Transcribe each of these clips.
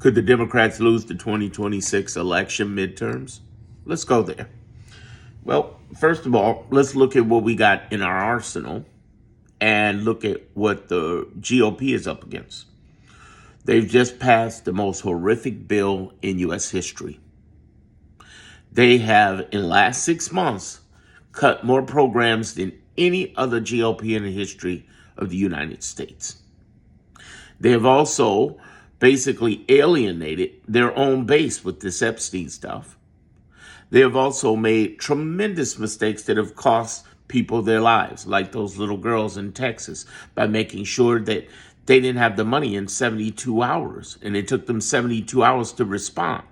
Could the Democrats lose the 2026 election midterms? Let's go there. Well, first of all, let's look at what we got in our arsenal and look at what the GOP is up against. They've just passed the most horrific bill in U.S. history. They have, in the last 6 months, cut more programs than any other GOP in the history of the United States. They have also basically alienated their own base with this Epstein stuff. They have also made tremendous mistakes that have cost people their lives, like those little girls in Texas, by making sure that they didn't have the money in 72 hours, and it took them 72 hours to respond.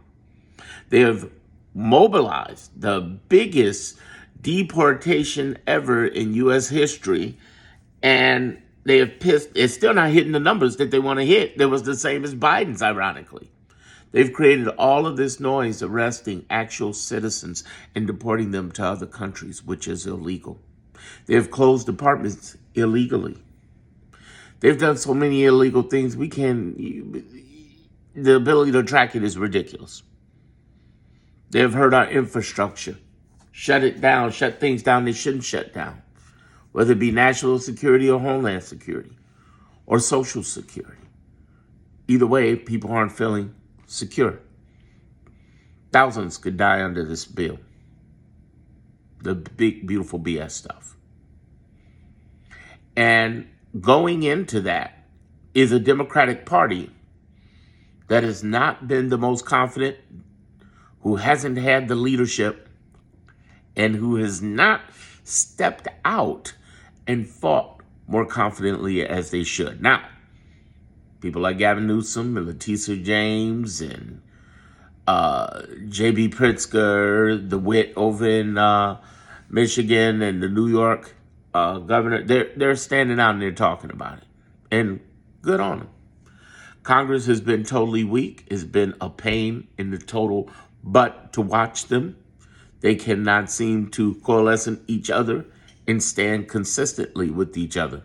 They have mobilized the biggest deportation ever in U.S. history, and they have it's still not hitting the numbers that they want to hit. That was the same as Biden's, ironically. They've created all of this noise arresting actual citizens and deporting them to other countries, which is illegal. They have closed departments illegally. They've done so many illegal things, the ability to track it is ridiculous. They have hurt our infrastructure, shut it down, shut things down they shouldn't shut down, whether it be national security or homeland security or social security. Either way, people aren't feeling secure. Thousands could die under this bill. The big, beautiful BS stuff. And going into that is a Democratic Party that has not been the most confident, who hasn't had the leadership, and who has not stepped out and fought more confidently as they should. Now, people like Gavin Newsom and Letitia James and J.B. Pritzker, the wit over in Michigan, and the New York governor, they're standing out and they're talking about it. And good on them. Congress has been totally weak. It's been a pain in the total butt to watch them. They cannot seem to coalesce in each other and stand consistently with each other.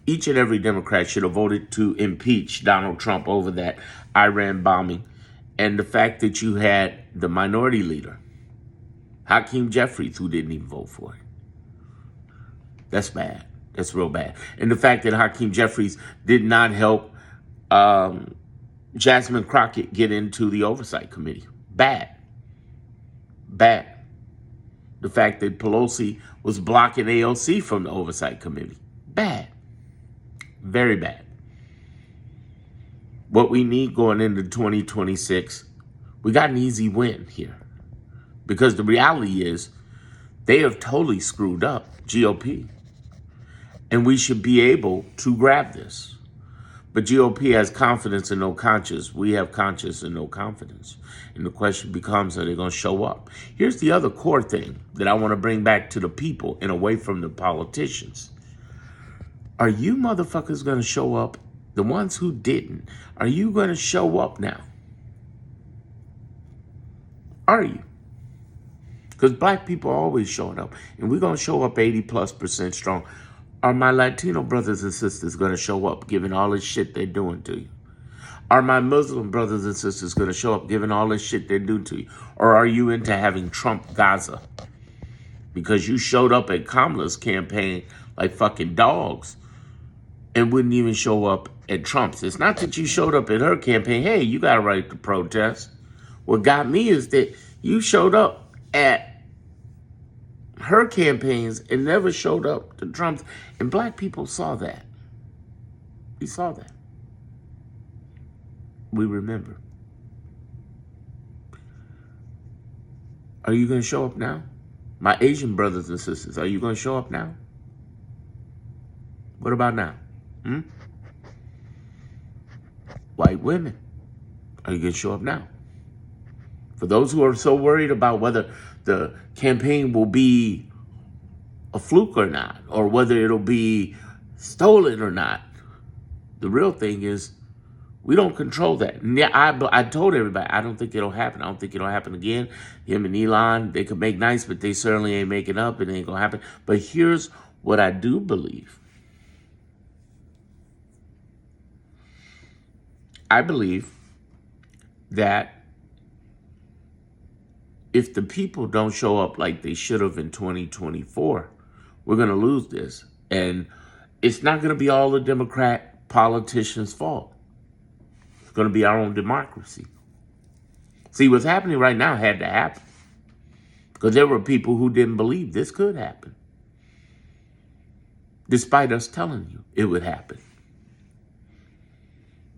Each and every Democrat should have voted to impeach Donald Trump over that Iran bombing, and the fact that you had the minority leader, Hakeem Jeffries, who didn't even vote for it. That's bad. That's real bad. And the fact that Hakeem Jeffries did not help Jasmine Crockett get into the Oversight Committee. Bad. Bad. The fact that Pelosi was blocking AOC from the Oversight Committee. Bad. Very bad. What we need going into 2026, we got an easy win here. Because the reality is, they have totally screwed up GOP. And we should be able to grab this. But GOP has confidence and no conscience. We have conscience and no confidence. And the question becomes, are they going to show up? Here's the other core thing that I want to bring back to the people and away from the politicians. Are you motherfuckers going to show up? The ones who didn't, are you going to show up now? Are you? Because black people are always showing up. And we're going to show up 80+% strong. Are my Latino brothers and sisters going to show up given all this shit they're doing to you? Are my Muslim brothers and sisters going to show up given all this shit they're doing to you? Or are you into having Trump Gaza? Because you showed up at Kamala's campaign like fucking dogs and wouldn't even show up at Trump's. It's not that you showed up at her campaign. Hey, you got a right to protest. What got me is that you showed up at her campaigns and never showed up to Trump's. And black people saw that. We saw that. We remember. Are you going to show up now? My Asian brothers and sisters, are you going to show up now? What about now? White women, are you going to show up now? For those who are so worried about whether the campaign will be a fluke or not, or whether it'll be stolen or not, the real thing is we don't control that. And yeah, I told everybody, I don't think it'll happen. I don't think it'll happen again. Him and Elon, they could make nice, but they certainly ain't making up. It ain't going to happen. But here's what I do believe. I believe that if the people don't show up like they should have in 2024, we're going to lose this. And it's not going to be all the Democrat politicians' fault. It's going to be our own democracy. See, what's happening right now had to happen because there were people who didn't believe this could happen, despite us telling you it would happen.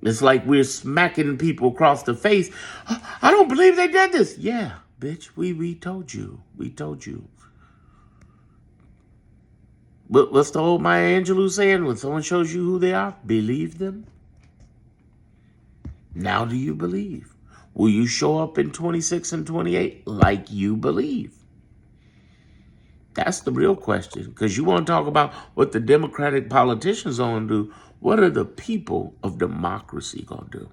It's like we're smacking people across the face. I don't believe they did this. Yeah, bitch, we told you. We told you. What's the old Maya Angelou saying? When someone shows you who they are, believe them. Now do you believe? Will you show up in 26 and 28 like you believe? That's the real question. Because you want to talk about what the Democratic politicians are going to do. What are the people of democracy going to do?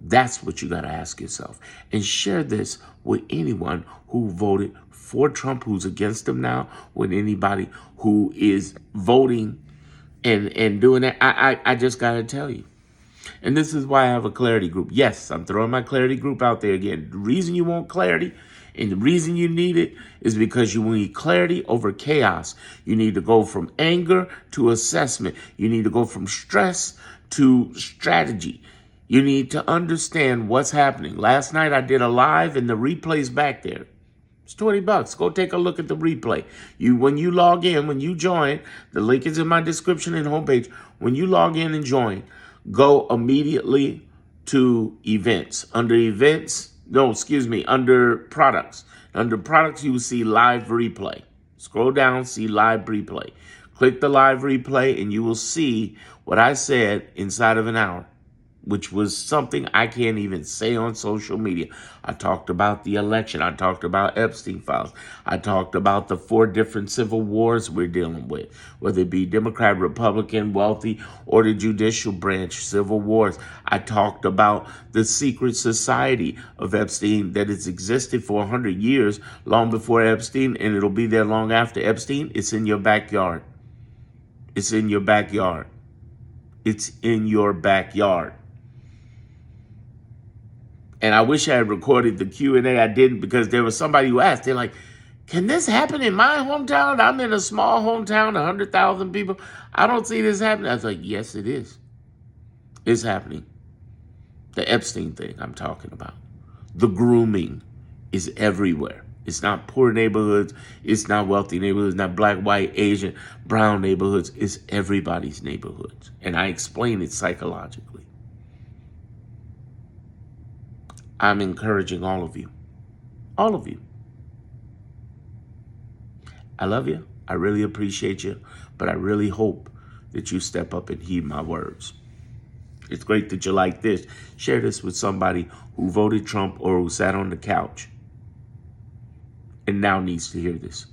That's what you got to ask yourself. And share this with anyone who voted for Trump, who's against him now, with anybody who is voting and doing that. I just got to tell you. And this is why I have a clarity group. Yes, I'm throwing my clarity group out there again. The reason you want clarity and the reason you need it is because you need clarity over chaos. You need to go from anger to assessment. You need to go from stress to strategy. You need to understand what's happening. Last night I did a live and the replay's back there. It's $20. Go take a look at the replay. When you log in, when you join, the link is in my description and homepage. When you log in and join, go immediately to events. Under products. Under products, you will see live replay. Scroll down, see live replay. Click the live replay and you will see what I said inside of an hour, which was something I can't even say on social media. I talked about the election. I talked about Epstein files. I talked about the 4 different civil wars we're dealing with, whether it be Democrat, Republican, wealthy, or the judicial branch civil wars. I talked about the secret society of Epstein that has existed for 100 years, long before Epstein, and it'll be there long after Epstein. It's in your backyard. It's in your backyard. It's in your backyard. And I wish I had recorded the Q&A. I didn't, because there was somebody who asked. They're like, can this happen in my hometown? I'm in a small hometown, 100,000 people. I don't see this happening. I was like, yes, it is. It's happening. The Epstein thing I'm talking about. The grooming is everywhere. It's not poor neighborhoods. It's not wealthy neighborhoods. It's not black, white, Asian, brown neighborhoods. It's everybody's neighborhoods. And I explain it psychologically. I'm encouraging all of you. All of you. I love you. I really appreciate you. But I really hope that you step up and heed my words. It's great that you like this. Share this with somebody who voted Trump or who sat on the couch and now needs to hear this.